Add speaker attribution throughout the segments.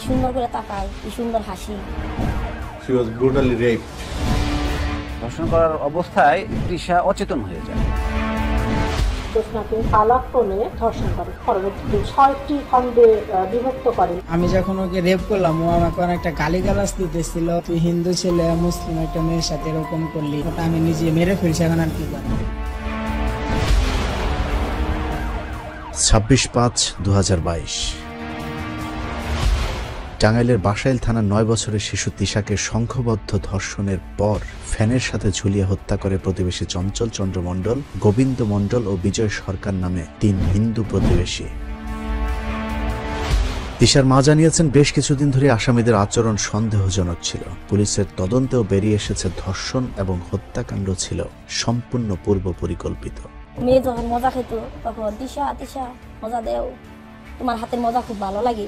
Speaker 1: সুন্দর করে তাকায়, কি সুন্দর হাসি।
Speaker 2: She was brutally raped.
Speaker 3: ধর্ষণ করার অবস্থায় তৃষা অচেতন হয়ে যায়।
Speaker 4: জোৎস্নাকে আলাপনে ধর্ষণ করে, পরবর্তীতে 6টি খণ্ডে বিভক্ত করে।
Speaker 5: আমি যখন ওকে রেপ করলাম, ও আমাকে অনেকটা গালিগালাজ দিতেছিল, তুই হিন্দু ছেলে মুসলিম একটা মেয়ের সাথে এরকম করলি, ওটা আমি নিজে মেরে ফেলছি, এখন আর কি করব।
Speaker 6: 26/5/2022 টাঙ্গাইলের বাসাইল থানার 9 বছরের শিশু তিশাকে সংঘবদ্ধ ধর্ষণের পর ফ্যানের সাথে ঝুলিয়ে হত্যা করে প্রতিবেশী চঞ্চল চন্দ্র মণ্ডল, গোবিন্দ মণ্ডল ও বিজয় সরকার নামে 3 হিন্দু প্রতিবেশী। তিশার মা জানিয়েছেন, বেশ কিছুদিন ধরে আসামিদের আচরণ সন্দেহজনক ছিল। পুলিশের তদন্তেও বেরিয়ে এসেছে ধর্ষণ এবং হত্যাকাণ্ড ছিল সম্পূর্ণ পূর্ব পরিকল্পিত।
Speaker 1: মেয়ে যখন মজা খেত তখন তিশা তিশা মজা দেও, তোমার হাতের মজা খুব ভালো লাগে।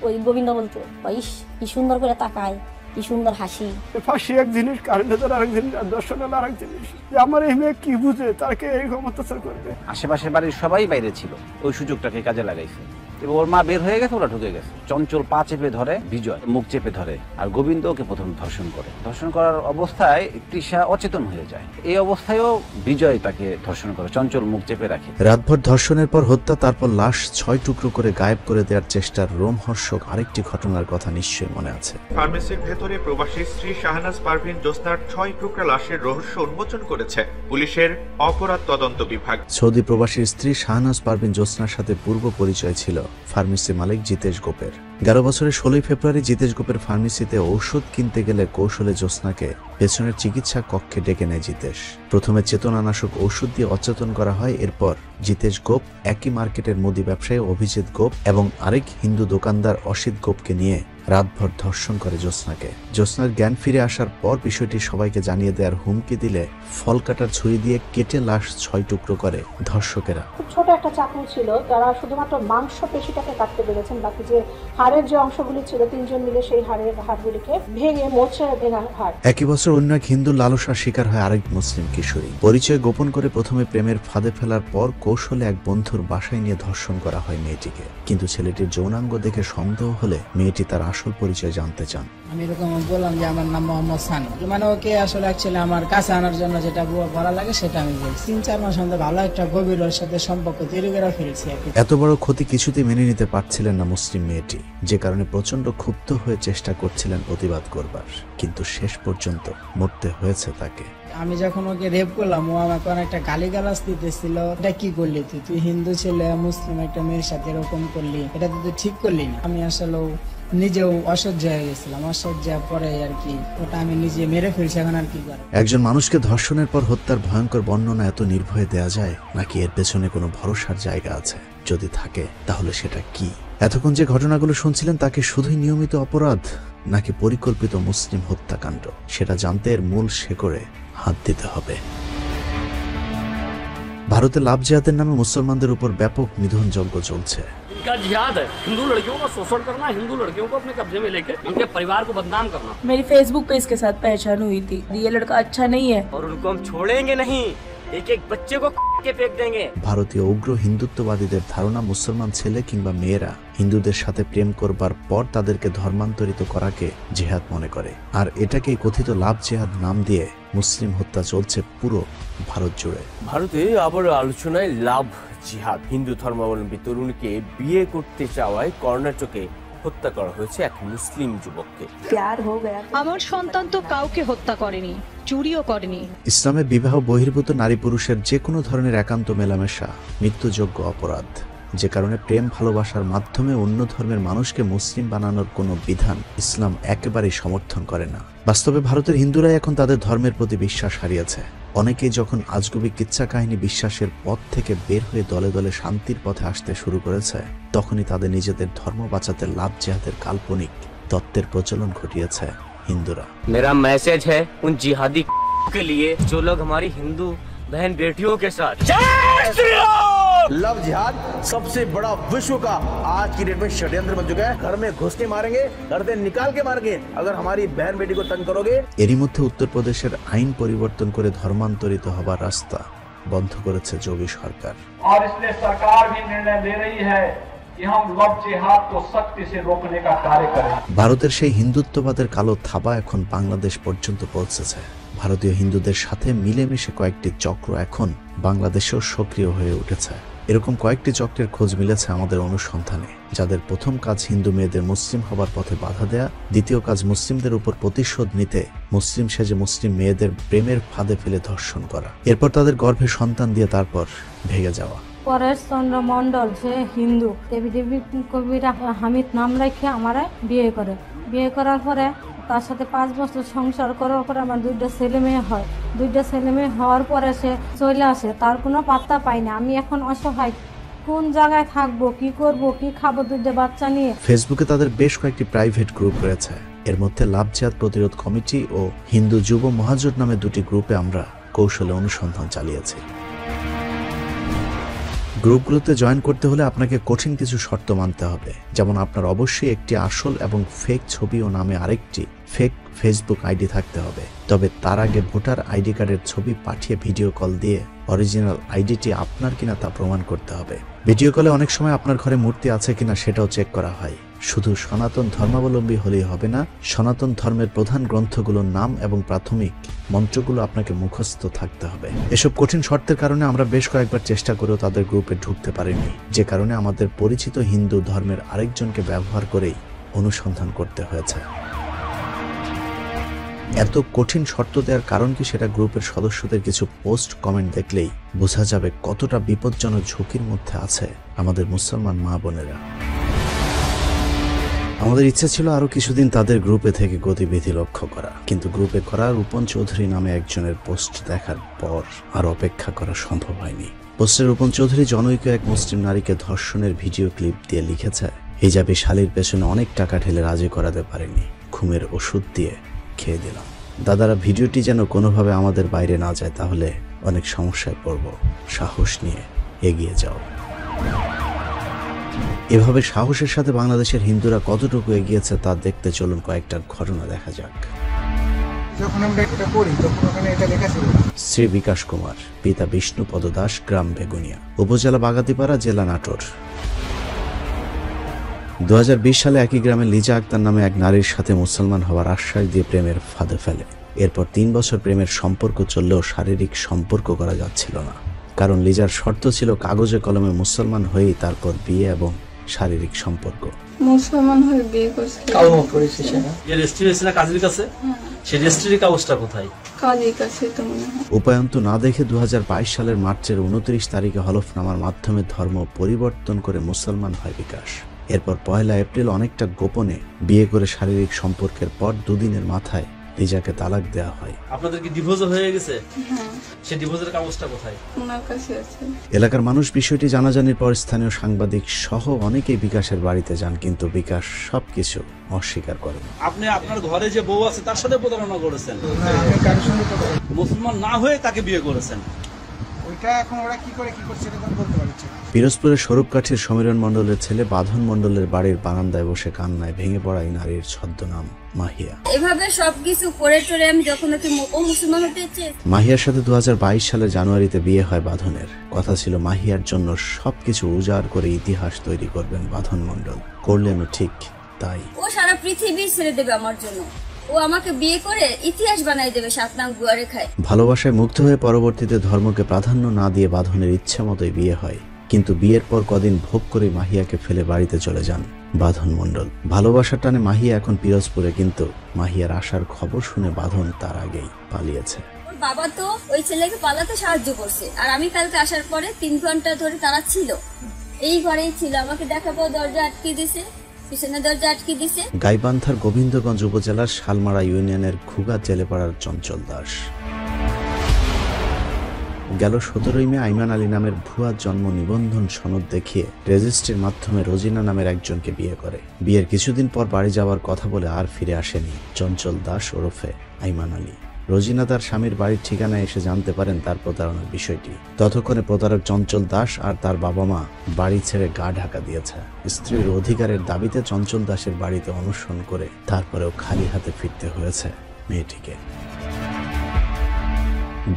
Speaker 1: ওই গোবিন্দ বলতো, ইস কি সুন্দর করে তাকায়, কি সুন্দর হাসি।
Speaker 7: ফাঁসি এক জিনিস, কারেন্ট আরেক জিনিস, দর্শন আরেক জিনিস। আমার এই মেয়ে কি বুঝে তাকে এরকম অত্যাচার করবে?
Speaker 3: আশেপাশের বাড়ির সবাই বাইরে ছিল, ওই সুযোগটাকে কাজে লাগাইছে। এবং ওর মা বের হয়ে গেছে, ওরা ঢুকে গেছে। চঞ্চল পা চেপে ধরে, বিজয় মুখ চেপে ধরে, আর গোবিন্দ ওকে প্রথম ধর্ষণ করে। ধর্ষণ করার অবস্থায় তৃষা অচেতন হয়ে যায়। এই অবস্থায়ও বিজয় তাকে ধর্ষণ করে, চঞ্চল মুখ চেপে রাখে।
Speaker 6: রাতভর ধর্ষণের পর হত্যা, তারপর লাশ 6 টুকরো করে গায়েব করে দেওয়ার চেষ্টার রোমহর্ষক আরেকটি ঘটনার কথা নিশ্চয়ই মনে আছে।
Speaker 8: ফার্মেসির ভেতরে প্রবাসী স্ত্রী শাহনাজ পারভীন জ্যোৎস্নার 6 টুকরা লাশের রহস্য উন্মোচন করেছে পুলিশের অপরাধ তদন্ত বিভাগ।
Speaker 6: সৌদি প্রবাসীর স্ত্রী শাহনাজ পারভীন জ্যোৎস্নার সাথে পূর্ব পরিচয় ছিল ফার্মেসি মালিক জিতেশ গোপের। 11 বছরের 16 ফেব্রুয়ারি জিতেশ গোপের ফার্মেসিতে ঔষধ কিনতে গেলে কৌশলে জ্যোৎস্নাকে পেছনের চিকিৎসা কক্ষে ডেকে নেয় জিতেশ। প্রথমে চেতনানাশক ঔষধ দিয়ে অচেতন করা হয়। এরপর জিতেশ গোপ একই মার্কেটের মুদি ব্যবসায়ী অভিজিৎ গোপ এবং আরেক হিন্দু দোকানদার অসিত গোপকে নিয়ে রাতভর ধর্ষণ করে জ্যোৎস্নাকে। জ্যোৎস্নার জ্ঞান ফিরে আসার পর বিষয়টি সবাইকে জানিয়ে দেওয়ার হুমকি দিলে ফল কাটার ছুরি দিয়ে কেটে লাশ 6 টুকরো করে ধর্ষকেরা।
Speaker 4: খুব ছোট একটা চাকু ছিল, যারা শুধুমাত্র মাংস পেশিটাকে কাটতে পেরেছেন, বাকি যে হাড়ের যে অংশগুলি ছিল 3 জন মিলে সেই হাড়গুলিকে ভেঙে মোচড়ে ভেঙা হাড়।
Speaker 6: একই বছর অন্য এক হিন্দু লালসার শিকার হয় আরেক মুসলিম কিশোরী। পরিচয় গোপন করে প্রথমে প্রেমের ফাঁদে ফেলার পর কৌশলে এক বন্ধুর বাসায় নিয়ে ধর্ষণ করা হয় মেয়েটিকে। কিন্তু ছেলেটির যৌনাঙ্গ দেখে সন্দেহ হলে মেয়েটি তার আসল পরিচয় জানতে চান।
Speaker 5: আমি এরকম বললাম যে আমার নাম মোহাম্মদ সানি, মানে ওকে আসলে অ্যাকচুয়ালি আমার কাছে আনার জন্য যেটা ভালো লাগে সেটা আমি বলছি। 3-4 মাস মধ্যে ভালো একটা গভীর ওর সাথে সম্পর্ক তৈরি করে ফেলেছি।
Speaker 6: এত বড় ক্ষতি কিছুতেই মেনে নিতে পারছিলেন না মুসলিম মেয়েটি, যে কারণে প্রচন্ড ক্ষুব্ধ হয়ে চেষ্টা করছিলেন প্রতিবাদ করবার, কিন্তু শেষ পর্যন্ত মরতে হয়েছে তাকে।
Speaker 5: আমি যখন ওকে রেপ করলাম, ও আমাকে অনেকটা গালিগালাজ দিতেছিল, এটা কি করলি তুই হিন্দু ছেলে মুসলিম একটা মেয়ের সাথে এরকম করলি, এটা তুই ঠিক করলি না। আমি আসলে নিজেও অসহ্য হয়ে গেছিলাম, অসহ্য পরে আর কি ওটা আমি নিজে মেরে ফেলছি, এখন আর কি করব।
Speaker 6: একজন মানুষকে ধর্ষণের পর হত্যার ভয়ঙ্কর বর্ণনা এত নির্ভয়ে দেয়া যায়, নাকি এর পেছনে কোনো ভরসার জায়গা আছে? যদি থাকে তাহলে সেটা কি? এতক্ষণ যে ঘটনাগুলো শুনছিলেন তা কি শুধুই নিয়মিত অপরাধ, নাকি পরিকল্পিত মুসলিম হত্যাকাণ্ড? সেটা জানতে এর মূল শেকড়ে হাত দিতে হবে। ভারতে লাভ জিহাদের নামে মুসলমানদের উপর ব্যাপক নিধনযজ্ঞ চলছে।
Speaker 9: इनका जिहाद है हिंदू लड़कियों का शोषण करना, हिंदू लड़कियों को अपने कब्जे में लेकर उनके परिवार को बदनाम करना।
Speaker 10: मेरी फेसबुक पे इसके साथ पहचान हुई थी, ये लड़का अच्छा नहीं है
Speaker 9: और उनको हम छोड़ेंगे नहीं, एक एक बच्चे को के फेंक देंगे।
Speaker 6: ভারতীয় উগ্র হিন্দুত্ববাদীদের ধারণা, মুসলমান ছেলে কিংবা মেয়েরা হিন্দুদের সাথে প্রেম করবার পর তাদেরকে ধর্মান্তরিত করাকে জিহাদ মনে করে, আর এটাকেই কথিত লাভ জিহাদ নাম দিয়ে মুসলিম হত্যা চলছে পুরো ভারত জুড়ে।
Speaker 11: ভারতে আবার আলোচনায় লাভ জিহাদ। হিন্দু ধর্মাবলম্বী তরুণীকে বিয়ে করতে চাওয়ায় কর্ণাটকে হত্যা করা হয়েছে এক মুসলিম যুবককে।
Speaker 12: আমার সন্তান তো কাউকে হত্যা করেনি, চুরিও করেনি।
Speaker 6: ইসলামে বিবাহ বহির্ভূত নারী পুরুষের যে কোনো ধরনের একান্ত মেলামেশা মৃত্যুযোগ্য অপরাধ, যে কারণে প্রেম ভালোবাসার মাধ্যমে অন্য ধর্মের মানুষকে মুসলিম বানানোর কোনো বিধান ইসলাম একেবারেই সমর্থন করে না। বাস্তবে ভারতের হিন্দুরাই এখন তাদের ধর্মের প্রতি বিশ্বাস হারিয়েছে। অনেকেই যখন আজগুবি কিচ্ছা কাহিনী বিশ্বাসের পথ থেকে বের হয়ে দলে দলে শান্তির পথে আসতে শুরু করেছে, তখনই তাদের নিজেদের ধর্ম বাঁচাতে লাভ জিহাদের কাল্পনিক তত্ত্বের প্রচলন ঘটিয়েছে হিন্দুরা।
Speaker 9: मेरा मैसेज है उन जिहादी के लिए जो लोग हमारी हिंदू बहन बेटियों के साथ।
Speaker 13: लव जिहाद सबसे बड़ा विश्व का आज की डेट में षड्यंत्र बन चुका है। घर में घुस के मारेंगे, गर्दन निकाल के मारेंगे अगर हमारी बहन बेटी को तंग करोगे।
Speaker 6: এরই মধ্যে উত্তরপ্রদেশের আইন পরিবর্তন করে ধর্মান্তরিত হবার রাস্তা বন্ধ করেছে যোগী সরকার।
Speaker 14: और इसलिए सरकार भी निर्णय ले रही है कि हम लव जिहाद को सख्ती से रोकने का कार्य करें।
Speaker 6: ভারতের সেই হিন্দুত্ববাদের কালো থাবা এখন বাংলাদেশ পর্যন্ত পৌঁছেছে। ভারতীয় হিন্দুদের সাথে মিলেমিশে কয়েকটি চক্র এখন বাংলাদেশেও সক্রিয় হয়ে উঠেছে। এরকম কয়েকটি চক্রের খোঁজ মিলেছে আমাদের অনুসন্ধানে, যাদের প্রথম কাজ হিন্দু মেয়েদের মুসলিম হবার পথে বাধা দেয়া, দ্বিতীয় কাজ মুসলিমদের উপর প্রতিশোধ নিতে মুসলিম সেজে মুসলিম মেয়েদের প্রেমের ফাঁদে ফেলে ধর্ষণ করা, এরপর তাদের গর্ভে সন্তান দিয়ে তারপর ভেগে যাওয়া।
Speaker 15: পরেশ চন্দ্র মন্ডল সে হিন্দু, দেবী দেবী কবিরা হামিদ নাম রেখে আমারে বিয়ে করে। বিয়ে করার পরে তার সাথে 5 বছর সংসার করার পরে আমার 2টা ছেলে মেয়ে হয়। 2টা ছেলে মেয়ে হওয়ার পরে সে চলে আসে, তার কোনো পাত্তা পাই না। আমি এখন অসহায়, কোন জায়গায় থাকবো, কি করব, কি খাবো 2টা বাচ্চা নিয়ে।
Speaker 6: ফেসবুকে তাদের বেশ কয়েকটি প্রাইভেট গ্রুপ রয়েছে। এর মধ্যে লাভ জিহাদ প্রতিরোধ কমিটি ও হিন্দু যুব মহাজোট নামে 2টি গ্রুপে আমরা কৌশলে অনুসন্ধান চালিয়েছি। গ্রুপগুলোতে জয়েন করতে হলে আপনাকে কঠিন কিছু শর্ত মানতে হবে, যেমন আপনার অবশ্যই একটি আসল এবং ফেক ছবি ও নামে আরেকটি ফেক ফেসবুক আইডি থাকতে হবে। তবে তার আগে ভোটার আইডি কার্ডের ছবি পাঠিয়ে ভিডিও কল দিয়ে অরিজিনাল আইডিটি আপনার কিনা তা প্রমাণ করতে হবে। ভিডিও কলে অনেক সময় আপনার ঘরে মূর্তি আছে কিনা সেটাও চেক করা হয়। শুধু সনাতন ধর্মাবলম্বী হলেই হবে না, সনাতন ধর্মের প্রধান গ্রন্থগুলোর নাম এবং প্রাথমিক মন্ত্রগুলো আপনাকে মুখস্থ থাকতে হবে। এসব কঠিন শর্তের কারণে আমরা বেশ কয়েকবার চেষ্টা করেও তাদের গ্রুপে ঢুকতে পারিনি, যে কারণে আমাদের পরিচিত হিন্দু ধর্মের আরেকজনকে ব্যবহার করেই অনুসন্ধান করতে হয়েছে। এত কঠিন শর্ত দেওয়ার কারণ কি সেটা গ্রুপের সদস্যদের কিছু পোস্ট কমেন্ট দেখলেই বোঝা যাবে কতটা বিপজ্জনক ঝুঁকির মধ্যে আছে আমাদের মুসলমান মা বোনেরা। আমাদের ইচ্ছা ছিল আরো কিছুদিন তাদের গ্রুপে থেকে গতিবিধি লক্ষ্য করা, কিন্তু গ্রুপে করা রূপন চৌধুরী নামে একজনের পোস্ট দেখার পর আর অপেক্ষা করা সম্ভব হয়নি। পোস্টে রূপন চৌধুরী জনৈক এক মুসলিম নারীকে ধর্ষণের ভিডিও ক্লিপ দিয়ে লিখেছে, হিজাবি শালীর পেছনে অনেক টাকা ঢেলে রাজি করাতে পারেনি, ঘুমের ওষুধ দিয়ে খেয়ে দিলাম। দাদারা, ভিডিওটি যেন কোনোভাবে আমাদের বাইরে না যায়, তাহলে অনেক সমস্যায় পড়ব। সাহস নিয়ে এগিয়ে যাও। এভাবে সাহসের সাথে বাংলাদেশের হিন্দুরা কতটুকু এগিয়েছে তা দেখতে চলুন কয়েকটা ঘটনা দেখা যাক।
Speaker 16: যখন আমরা এটা পড়ি তখন ওখানে এটা লেখা ছিল।
Speaker 6: শ্রী বিকাশ কুমার, পিতা বিষ্ণুপদ দাস, গ্রাম বেগুনিয়া, উপজেলা বাগাতিপাড়া, জেলা নাটোর। 2020 সালে একই গ্রামে লিজা আক্তার নামে এক নারীর সাথে মুসলমান হওয়ার আশ্বাস দিয়ে প্রেমের ফাঁদে ফেলে। এরপর 3 বছর প্রেমের সম্পর্ক চললেও শারীরিক সম্পর্ক করা যাচ্ছিল না, কারণ লিজার শর্ত ছিল কাগজে কলমে মুসলমান হয়েই তারপর বিয়ে এবং শারীরিক সম্পর্ক।
Speaker 17: মুসলমান হয়ে বিয়ে করছে,
Speaker 18: কালমা পড়েছে সে না? যে রেজিস্ট্রি হয়েছিল কাজীর কাছে, সেই রেজিস্ট্রির কাগজটা কোথায়?
Speaker 17: কাজীর কাছে তো মনে হয়।
Speaker 6: উপায়ন্ত না দেখে 2022 সালের মার্চের 29 তারিখে হলফনামার মাধ্যমে ধর্ম পরিবর্তন করে মুসলমান হয় বিকাশ। এরপর 1 এপ্রিল অনেকটা গোপনে বিয়ে করে শারীরিক সম্পর্কের পর 2 দিনের মাথায় লিজাকে তালাক দেওয়া হয়।
Speaker 18: আপনাদের কি ডিভোর্স হয়ে গেছে? হ্যাঁ। সেই ডিভোর্সের কাগজটা কোথায়?
Speaker 17: ওনার কাছে আছে।
Speaker 6: এলাকার মানুষ বিষয়টি জানাজানির পর স্থানীয় সাংবাদিক সহ অনেকেই বিকাশের বাড়িতে যান, কিন্তু বিকাশ সবকিছু অস্বীকার করেন।
Speaker 18: আপনি আপনার ঘরে যে বউ আছে তার সাথে প্রতারণা করেছেন, মুসলমান না হয়ে তাকে বিয়ে করেছেন।
Speaker 6: পিরোজপুরের স্বরূপকাঠির সমীরণ মণ্ডলের ছেলে বাঁধন মণ্ডলের বাড়ির বারান্দায় বসে কান্নায় ভেঙে পড়া এই নারীর ছদ্মনাম মাহিয়া।
Speaker 19: এভাবে সবকিছু করে টরে আমি যখন ও মুসলমান হতে চেয়েছি।
Speaker 6: মাহিয়ার সাথে 2022 সালের জানুয়ারিতে বিয়ে হয় বাঁধনের। কথা ছিল মাহিয়ার জন্য সবকিছু উজাড় করে ইতিহাস তৈরি করবেন বাঁধন মণ্ডল। করলেনও ঠিক তাই।
Speaker 19: ও সারা পৃথিবী ছেড়ে দেবে আমার জন্য, ও আমাকে বিয়ে করে ইতিহাস বানাই দেবে 7 নাম গুয়ারে খায়।
Speaker 6: ভালোবাসায় মুগ্ধ হয়ে পরবর্তীতে ধর্মকে প্রাধান্য না দিয়ে বাঁধনের ইচ্ছে মতোই বিয়ে হয়, কিন্তু বিয়ের পর কদিন ভোগ করে মাহিয়াকে ফেলে বাড়িতে চলে যান বাঁধন মণ্ডল। ভালোবাসার টানে মাহিয়া এখন পিরোজপুরে, কিন্তু মাহিয়ার আসার খবর শুনে বাঁধন তার আগেই পালিয়েছে।
Speaker 19: বাবা তো ওই ছেলেকে পালাতে সাহায্য করছে, আর আমি কালকে আসার পরে 3 ঘন্টা ধরে তারা ছিল এই ঘরেই ছিল। আমাকে দেখাবো দরজা আটকে দিছে, পিছনে দরজা আটকে দিছে।
Speaker 6: গাইবান্ধার গোবিন্দগঞ্জ উপজেলার শালমারা ইউনিয়নের খুগা জেলেপাড়ার চঞ্চল দাস গেল 17 মে আইমান আলী নামের ভুয়া জন্ম নিবন্ধন সনদ দেখিয়ে রেজিস্ট্রির মাধ্যমে রোজিনা নামের একজনকে বিয়ে করে। বিয়ের কিছুদিন পর বাড়ি যাওয়ার কথা বলে আর ফিরে আসেনি চঞ্চল দাস ওরফে আইমান আলী। রোজিনা তার স্বামীর বাড়ির ঠিকানায় এসে জানতে পারেন তার প্রতারণার বিষয়টি। ততক্ষণে প্রতারক চঞ্চল দাস আর তার বাবা মা বাড়ি ছেড়ে গা ঢাকা দিয়েছে। স্ত্রীর অধিকারের দাবিতে চঞ্চল দাসের বাড়িতে অনুসরণ করে তারপরেও খালি হাতে ফিরতে হয়েছে মেয়েটিকে।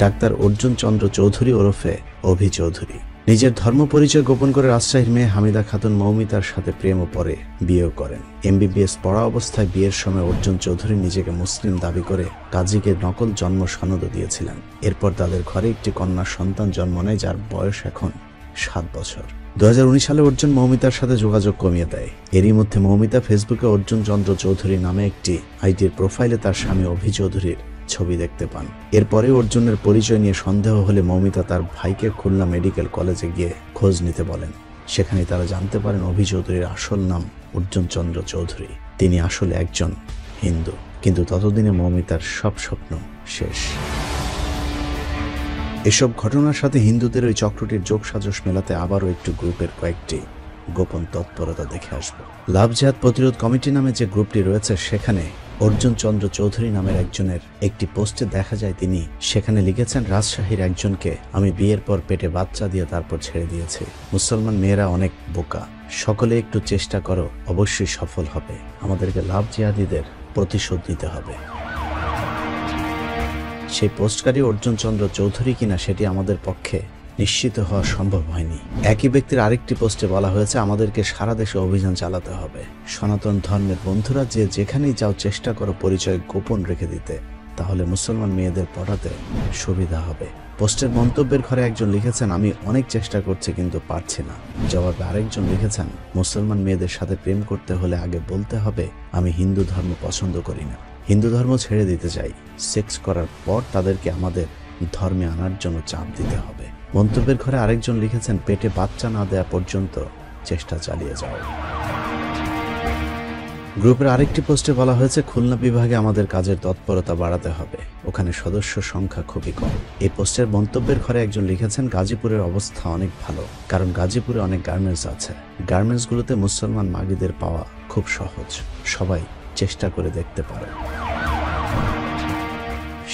Speaker 6: ডাক্তার অর্জুন চন্দ্র চৌধুরী ওরফে অভি চৌধুরী নিজের ধর্ম পরিচয় গোপন করে রাজশাহীর মেয়ে হামিদা খাতুন মৌমিতার সাথে প্রেম ও পরে বিয়েও করেন। MBBS পড়া অবস্থায় বিয়ের সময় অর্জুন চৌধুরী নিজেকে মুসলিম দাবি করে কাজীকে নকল জন্ম সনদও দিয়েছিলেন। এরপর তাদের ঘরে একটি কন্যা সন্তান জন্ম নেয়, যার বয়স এখন 7 বছর। 2019 সালে অর্জুন মৌমিতার সাথে যোগাযোগ কমিয়ে দেয়। এরই মধ্যে মৌমিতা ফেসবুকে অর্জুন চন্দ্র চৌধুরী নামে একটি আইডির প্রোফাইলে তার স্বামী অভি চৌধুরীর ছবি দেখতে পান। এরপরে অর্জুনের পরিচয় নিয়ে সন্দেহ হলে মৌমিতা তার ভাইকে খুলনা মেডিকেল কলেজে গিয়ে খোঁজ নিতে বলেন। সেখানে তারা জানতে পারেন অভি চৌধুরীর আসল নাম অর্জুন চন্দ্র চৌধুরী। তিনি আসলে একজন হিন্দু। কিন্তু ততদিনে মৌমিতার সব স্বপ্ন শেষ। এসব ঘটনার সাথে হিন্দুদের ওই চক্রটির যোগসাজশ মেলাতে আবারও একটু গ্রুপের কয়েকটি গোপন তৎপরতা দেখে আসব। লাভ জিহাদ প্রতিরোধ কমিটি নামে যে গ্রুপটি রয়েছে, সেখানে অর্জুন চন্দ্র চৌধুরী নামের একজনের একটি পোস্টে দেখা যায় তিনি সেখানে লিখেছেন, রাজশাহীর একজনকে আমি বিয়ের পর পেটে বাচ্চা দিয়ে তারপর ছেড়ে দিয়েছি। মুসলমান মেয়েরা অনেক বোকা, সকলে একটু চেষ্টা করো, অবশ্যই সফল হবে। আমাদেরকে লাভ জিহাদিদের প্রতিশোধ নিতে হবে। সেই পোস্টকারী অর্জুন চন্দ্র চৌধুরী কিনা সেটি আমাদের পক্ষে নিশ্চিত হওয়া সম্ভব হয়নি। একই ব্যক্তির আরেকটি পোস্টে বলা হয়েছে, আমাদেরকে সারা দেশে অভিযান চালাতে হবে। সনাতন ধর্মের বন্ধুরা যে যেখানেই যাও চেষ্টা করো পরিচয় গোপন রেখে দিতে, তাহলে মুসলমান মেয়েদের পড়াতে সুবিধা হবে। পোস্টের মন্তব্যের ঘরে একজন লিখেছেন, আমি অনেক চেষ্টা করছি কিন্তু পারছি না। জবাবে আরেকজন লিখেছেন, মুসলমান মেয়েদের সাথে প্রেম করতে হলে আগে বলতে হবে আমি হিন্দু ধর্ম পছন্দ করি না, হিন্দু ধর্ম ছেড়ে দিতে চাই। সেক্স করার পর তাদেরকে আমাদের ধর্মে আনার জন্য চাপ দিতে হবে। মন্তব্যের ঘরে আরেকজন লিখেছেন, পেটে বাচ্চা না দেয়া পর্যন্ত চেষ্টা চালিয়ে যাও। গ্রুপের আরেকটি পোস্টে বলা হয়েছে, খুলনা বিভাগে আমাদের কাজের তৎপরতা বাড়াতে হবে, ওখানে সদস্য সংখ্যা খুবই কম। এই পোস্টের মন্তব্যের ঘরে একজন লিখেছেন, গাজীপুরের অবস্থা অনেক ভালো, কারণ গাজীপুরে অনেক গার্মেন্টস আছে। গার্মেন্টসগুলোতে মুসলমান মাগিদের পাওয়া খুব সহজ, সবাই চেষ্টা করে দেখতে পারে।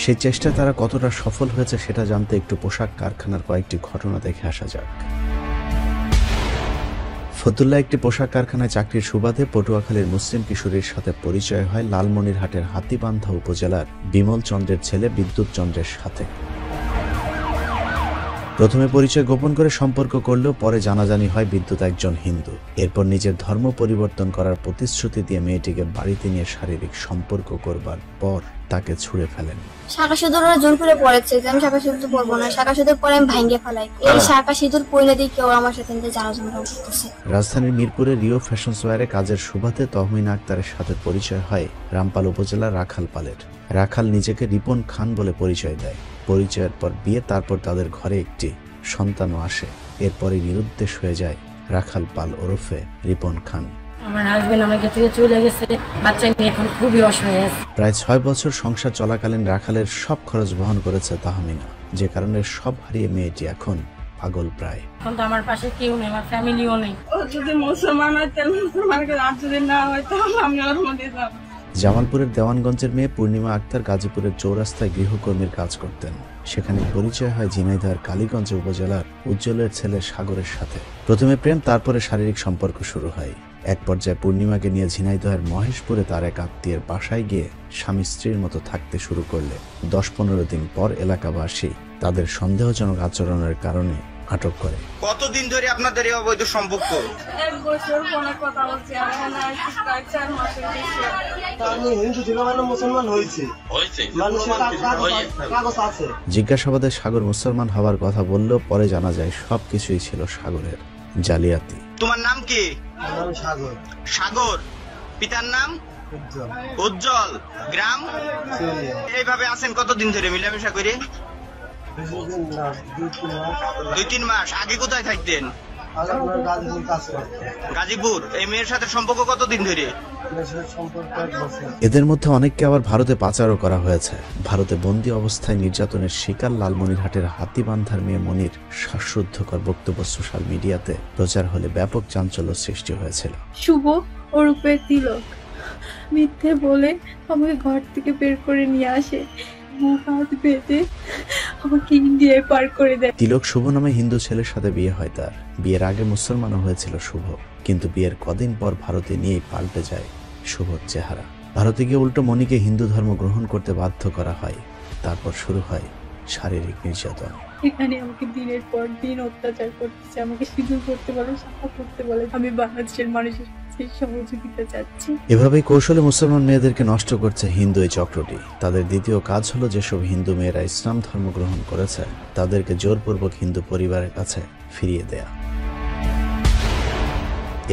Speaker 6: সেই চেষ্টায় তারা কতটা সফল হয়েছে সেটা জানতে একটু পোশাক কারখানার কয়েকটি ঘটনা দেখে আসা যাক। ফতুল্লা একটি পোশাক কারখানায় চাকরির সুবাদে পটুয়াখালীর মুসলিম কিশোরীর সাথে পরিচয় হয় লালমনিরহাটের হাতীবান্ধা উপজেলার বিমল চন্দ্রের ছেলে বিদ্যুৎ চন্দ্রের সাথে। প্রথমে পরিচয় গোপন করে সম্পর্ক করলেও পরে জানাজানি হয় বিদ্যুৎ একজন হিন্দু। এরপর নিজের ধর্ম পরিবর্তন করার প্রতিশ্রুতি দিয়ে মেয়েটিকে বাড়িতে নিয়ে শারীরিক সম্পর্ক করবার পর তাকে ছুঁড়ে ফেলেন।
Speaker 19: শাখা সিঁদুর জোর করে পড়েছে যে আমি শাখা সিঁদুর পরবো না, শাখা সিঁদুর পরে আমি ভাঙ্গে ফেলাই। এই শাখা সিঁদুর পরে দিয়ে কেউ আমার সাথে জানাজানি করতেছে।
Speaker 6: রাজধানীর মিরপুরের রিও ফ্যাশন সোয়ারে কাজের সুবাদে তহমিন আক্তারের সাথে পরিচয় হয় রামপাল উপজেলার রাখাল পালের। রাখাল নিজেকে রিপন খান বলে পরিচয় দেয়। পরিচয়ের পর বিয়ে, তারপর তাদের ঘরে একটি সন্তানও আসে। এরপরে নিরুদ্দেশ হয়ে যায় রাখাল পাল ওরফে রিপন খান।
Speaker 10: আমার হাজবেন্ড আমাকে থেকে চলে গেছে, বাচ্চা নিয়ে এখন খুবই অসহায় আছে।
Speaker 6: প্রায় 6 বছর সংসার চলাকালীন রাখালের সব খরচ বহন করেছে তাহমিনা, যে কারণে সব হারিয়ে মেয়েটি এখন পাগল প্রায়।
Speaker 10: এখন তো আমার পাশে কেউ নেই, আমার ফ্যামিলিও নেই।
Speaker 17: ও যদি মুসলমান হয় তাহলে মুসলমানকে, আর যদি না হয় তাহলে আমি ওর মধ্যে যাব।
Speaker 6: জামালপুরের দেওয়ানগঞ্জের মেয়ে পূর্ণিমা আক্তার গাজীপুরের চৌরাস্তায় গৃহকর্মীর কাজ করতেন। সেখানে পরিচয় হয় ঝিনাইদহের কালীগঞ্জ উপজেলার উজ্জ্বলের ছেলে সাগরের সাথে। প্রথমে প্রেম, তারপরে শারীরিক সম্পর্ক শুরু হয়। এক পর্যায়ে পূর্ণিমাকে নিয়ে ঝিনাইদহের মহেশপুরে তার এক আত্মীয়ের বাসায় গিয়ে স্বামী স্ত্রীর মতো থাকতে শুরু করলে 10-15 দিন পর এলাকাবাসী তাদের সন্দেহজনক আচরণের কারণে আটক করে।
Speaker 20: কতদিন ধরে আপনাদের এই অবৈধ সম্পর্ক?
Speaker 17: 1 বছর ফোনে কথা বলছি, আর প্রায় 4 মাসের বেশি।
Speaker 21: আমি হিন্দু ছিল মানে মুসলমান হয়েছে। মানুষের কাগজ আছে।
Speaker 6: জিজ্ঞাসাবাদে সাগর মুসলমান হওয়ার কথা বললেও পরে জানা যায় সবকিছুই ছিল সাগরের জালিয়াতি।
Speaker 20: তোমার নাম কি?
Speaker 21: নাম সাগর।
Speaker 20: সাগর। পিতার নাম?
Speaker 21: উজ্জ্বল।
Speaker 20: উজ্জ্বল। গ্রাম? এইভাবে আছেন কতদিন ধরে মিলামেশা করে? 2-3 মাস। আগে কোথায় থাকতেন? গাজীপুর। এই মেয়ের সাথে সম্পর্ক কতদিন ধরে?
Speaker 6: এদের মধ্যে অনেককে আবার ভারতে পাচারও করা হয়েছে। ভারতে বন্দী অবস্থায় নির্যাতনের শিকার লালমনিরহাটের হাতীবান্ধার মেয়ে মনির শ্বাসরুদ্ধকর বক্তব্য সোশ্যাল মিডিয়াতে প্রচার হলে ব্যাপক চাঞ্চল্য সৃষ্টি হয়েছিল।
Speaker 17: শুভ ওরূপে তিলক মিথ্যে বলে আমাকে ঘর থেকে বের করে নিয়ে আসে, মুখ হাত বেঁধে আমাকে ইন্ডিয়ায় পার করে দেয়।
Speaker 6: তিলক শুভ নামে হিন্দু ছেলের সাথে বিয়ে হয় তার। বিয়ের আগে মুসলমানও হয়েছিল শুভ, কিন্তু বিয়ের কদিন পর ভারতে নিয়েই পাল্টে যায় শুভর চেহারা। ভারতে গিয়ে উল্টো মনিকে হিন্দু ধর্ম গ্রহণ করতে বাধ্য করা হয়। তারপর শুরু হয় শারীরিক নির্যাতন।
Speaker 17: এখানে আমাকে দিনের পর দিন অত্যাচার করতেছে, আমাকে সিঁদুর করতে বলে, সাফা করতে বলে। আমি বাংলাদেশের মানুষের কাছে সহযোগিতা চাচ্ছি।
Speaker 6: এভাবেই কৌশলে মুসলমান মেয়েদেরকে নষ্ট করছে হিন্দু এই চক্রটি। তাদের দ্বিতীয় কাজ হলো যেসব হিন্দু মেয়েরা ইসলাম ধর্ম গ্রহণ করেছে তাদেরকে জোরপূর্বক হিন্দু পরিবারের কাছে ফিরিয়ে দেয়া।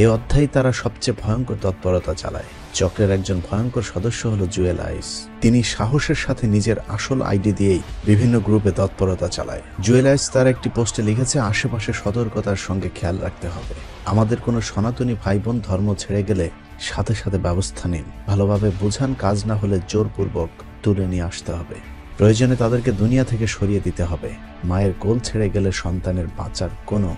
Speaker 6: এই অধ্যায়ে তারা সবচেয়ে ভয়ঙ্কর তৎপরতা চালায়। চক্রের একজন ভয়ঙ্কর সদস্য হলো জুয়েল আইস। তিনি সাহসের সাথে নিজের আসল আইডি দিয়েই বিভিন্ন গ্রুপে তৎপরতা চালায়। জুয়েল আইস তার একটি পোস্টে লিখেছে, আশেপাশে সতর্কতার সঙ্গে খেয়াল রাখতে হবে। আমাদের কোনো সনাতনী ভাই বোন ধর্ম ছেড়ে গেলে সাথে সাথে ব্যবস্থা নিন। ভালোভাবে বুঝান, কাজ না হলে জোরপূর্বক তুলে নিয়ে আসতে হবে। প্রয়োজনে তাদেরকে দুনিয়া থেকে সরিয়ে দিতে হবে। মায়ের কোল ছেড়ে গেলে সন্তানের বাঁচার কোনো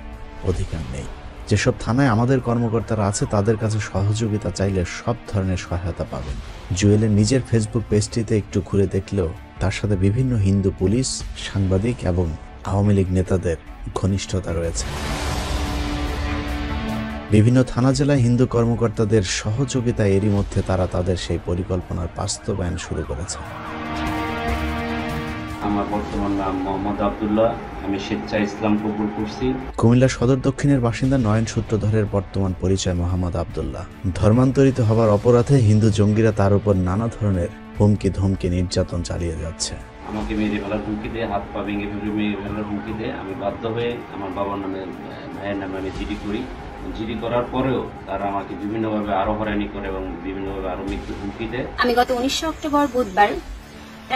Speaker 6: অধিকার নেই। যেসব থানায় আমাদের কর্মকর্তারা আছে তাদের কাছে সহযোগিতা চাইলে সব ধরনের সহায়তা পাবেন। জুয়েলের নিজের ফেসবুক পেজটিতে একটু ঘুরে দেখলেও তার সাথে বিভিন্ন হিন্দু পুলিশ, সাংবাদিক এবং আওয়ামী লীগ নেতাদের ঘনিষ্ঠতা রয়েছে। বিভিন্ন থানা জেলায় হিন্দু কর্মকর্তাদের সহযোগিতা এরই মধ্যে তারা তাদের সেই পরিকল্পনার বাস্তবায়ন শুরু করেছে।
Speaker 3: আমার বর্তমান নাম মোহাম্মদ আব্দুল্লাহ। আমি স্বেচ্ছায় ইসলাম কবুল করছি।
Speaker 6: কুমিল্লা সদর দক্ষিণের বাসিন্দা নয়ন সূত্রধরের বর্তমান পরিচয় মোহাম্মদ আব্দুল্লাহ। ধর্মান্তরিত হওয়ার অপরাধে হিন্দু জঙ্গিরা তার উপর নানা ধরনের হুমকি ধমকি নির্যাতন চালিয়ে যাচ্ছে।
Speaker 3: আমাকে মেরে ফেলার হুমকি দেয়, হাত পা ভেঙে মেরে ফেলার হুমকি দেয়। আমি বাধ্য হয়ে আমার বাবার নামে, ভাইয়ের নামে আমি জিডি করি। জিডি করার পরেও তারা আমাকে বিভিন্নভাবে আরো হয়রানি করে এবং বিভিন্নভাবে আরো মৃত্যুর হুমকি দেয়।
Speaker 2: আমি গত 19 অক্টোবর বুধবার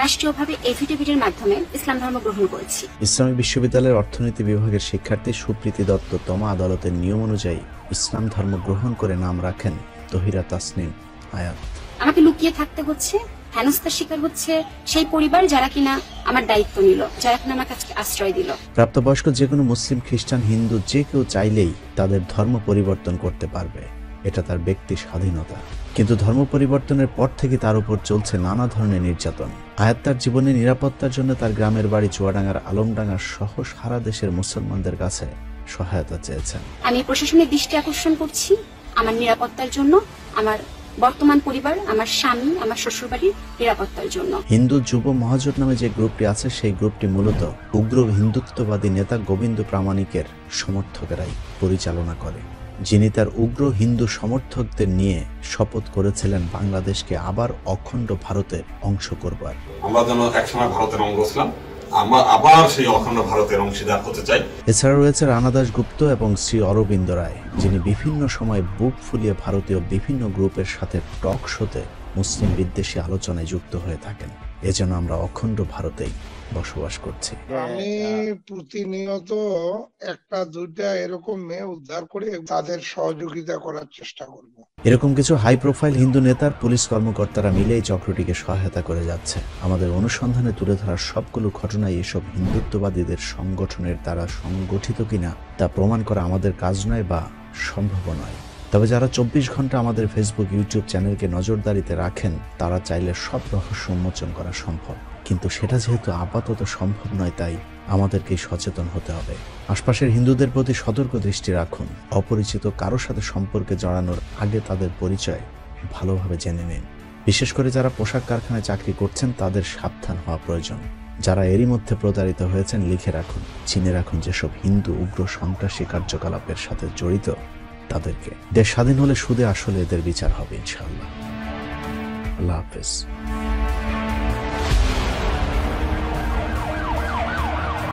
Speaker 2: রাষ্ট্রীয়ভাবে এফিডেভিটের মাধ্যমে ইসলাম ধর্ম গ্রহণ করেছি।
Speaker 6: ইসলামী বিশ্ববিদ্যালয়ের অর্থনীতি বিভাগের শিক্ষার্থী সুপ্রীতি দত্ত তমা আদালতের নিয়ম অনুযায়ী ইসলাম ধর্ম গ্রহণ করে নাম রাখেন তহিরা তাসনিম আয়াত।
Speaker 2: আমাকে লুকিয়ে থাকতে হচ্ছে, হেনস্থার শিকার হচ্ছে সেই পরিবার যারা কিনা আমার দায়িত্ব নিল, যারা কিনা আমার কাছে আশ্রয় দিল।
Speaker 6: প্রাপ্তবয়স্ক যে কোনো মুসলিম, খ্রিস্টান, হিন্দু যে কেউ চাইলেই তাদের ধর্ম পরিবর্তন করতে পারবে। এটা তার ব্যক্তি স্বাধীনতা। কিন্তু ধর্ম পরিবর্তনের পর থেকে তার উপর চলছে নানা ধরনের নির্যাতন। আয়াত তার জীবনের নিরাপত্তার জন্য তার গ্রামের বাড়ি চুয়াডাঙ্গার আলমডাঙ্গা সহ সারা দেশের মুসলমানদের কাছে সহায়তা চেয়েছেন।
Speaker 2: আমি প্রশাসনের দৃষ্টি আকর্ষণ করছি আমার নিরাপত্তার জন্য, আমার বর্তমান পরিবার, আমার স্বামী, আমার শ্বশুরবাড়ির নিরাপত্তার জন্য।
Speaker 6: হিন্দু যুব মহাজোট নামে যে গ্রুপটি আছে সেই গ্রুপটি মূলত উগ্র হিন্দুত্ববাদী নেতা গোবিন্দ প্রামাণিকের সমর্থকেরাই পরিচালনা করে, যিনি তার উগ্র হিন্দু সমর্থকদের নিয়ে শপথ করেছিলেন বাংলাদেশকে আবার অখণ্ড ভারতের অংশ করবার।
Speaker 22: আমরা যেন একসময় ভারতের অঙ্গ ছিলাম, আমরা আবার সেই অখণ্ড ভারতের অংশীদার হতে চাই।
Speaker 6: এছাড়া রয়েছে রানা দাশগুপ্ত এবং শ্রী অরবিন্দ রায়, যিনি বিভিন্ন সময় বুক ফুলিয়ে ভারতীয় বিভিন্ন গ্রুপের সাথে টক শোতে মুসলিম বিদ্বেষী আলোচনায় যুক্ত হয়ে থাকেন। এজন্য আমরা অখণ্ড ভারতেই বসবাস করছি।
Speaker 16: আমি প্রতিনিয়ত একটা দুইটা এরকম মেয়ে উদ্ধার করে তাদের সহযোগিতা করার চেষ্টা করব।
Speaker 6: এরকম কিছু হাই প্রোফাইল হিন্দু নেতার পুলিশ কর্মকর্তারা মিলে এই চক্রটিকে সহায়তা করে যাচ্ছে। আমাদের অনুসন্ধানে তুলে ধরা সবগুলো ঘটনায় এসব হিন্দুত্ববাদীদের সংগঠনের দ্বারা সংগঠিত কিনা তা প্রমাণ করা আমাদের কাজ নয় বা সম্ভব নয়। তবে যারা 24 ঘন্টা আমাদের ফেসবুক, ইউটিউব চ্যানেলকে নজরদারিতে রাখেন তারা চাইলে সব রহস্য উন্মোচন করা সম্ভব। কিন্তু সেটা যেহেতু আপাতত সম্ভব নয়, তাই আমাদেরকে সচেতন হতে হবে। আশপাশের হিন্দুদের প্রতি সতর্ক দৃষ্টি রাখুন। অপরিচিত কারোর সাথে সম্পর্কে জড়ানোর আগে তাদের পরিচয় ভালোভাবে জেনে নিন। বিশেষ করে যারা পোশাক কারখানায় চাকরি করছেন তাদের সাবধান হওয়া প্রয়োজন। যারা এরই মধ্যে প্রতারিত হয়েছেন লিখে রাখুন, চিনে রাখুন যেসব হিন্দু উগ্র সন্ত্রাসী কার্যকলাপের সাথে জড়িত তাদেরকে। দেশ স্বাধীন হলে সুদে আসলে এদের বিচার হবে ইনশাআল্লাহ। আল্লাহ হাফেজ।